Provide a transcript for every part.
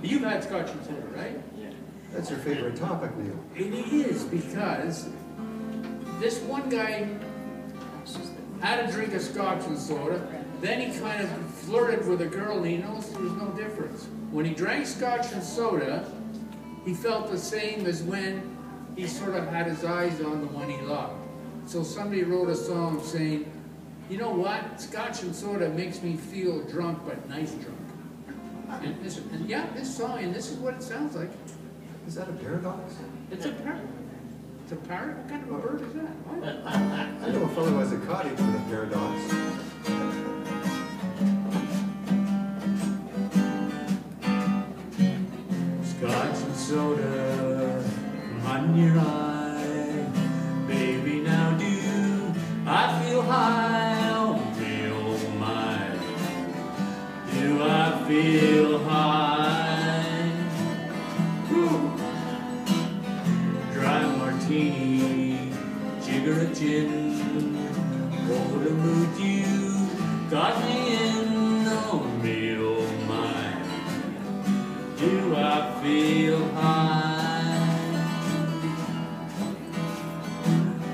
You've had scotch and soda, right? Yeah. That's your favorite topic, Neil. It is, because this one guy had a drink of scotch and soda, then he kind of flirted with a girl and he noticed there was no difference. When he drank scotch and soda, he felt the same as when he sort of had his eyes on the one he loved. So somebody wrote a song saying, you know what, scotch and soda makes me feel drunk, but nice drunk. And yeah, this song, and this is what it sounds like. Is that a paradox? It's a parrot. It's a parrot? What kind of a bird is that? What? I know a fellow who has a cottage with a paradox. Scotch and soda on your eye, baby, now do I feel high? Oh me, oh my, do I feel high? Woo. Dry martini, jigger a gin, what a mood you got me in. Oh me, oh my, do I feel high?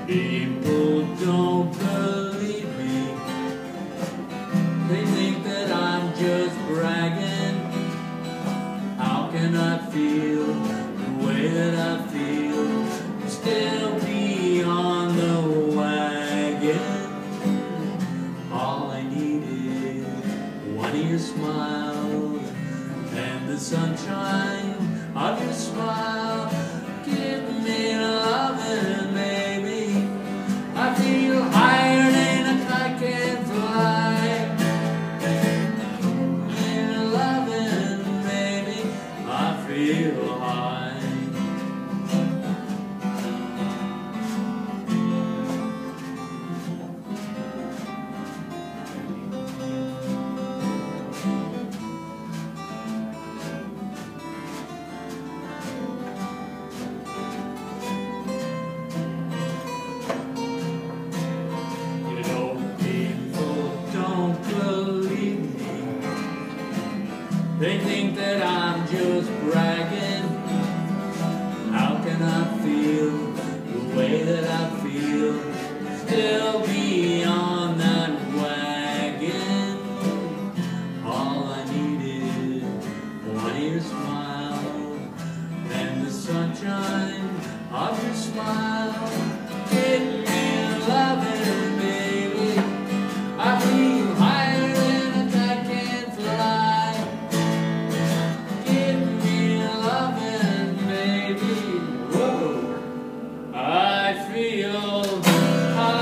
People don't believe me. They think that I'm just bragging. How can I feel the way that I feel? Still be on the wagon. All I need is one of your smiles and the sunshine of your smile. Give me loving, baby. I feel higher than a kite can fly. Give me loving, baby. I feel high. They think that I'm just bragging. How can I feel the way that I feel? Still be on that wagon. All I need is one of your smile and the sunshine of your smile. Give me loving, baby. I feel higher than a kite can fly. I feel high.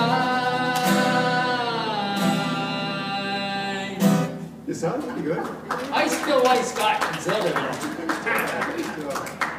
You sound pretty good. I still like scotch and soda though. Good job.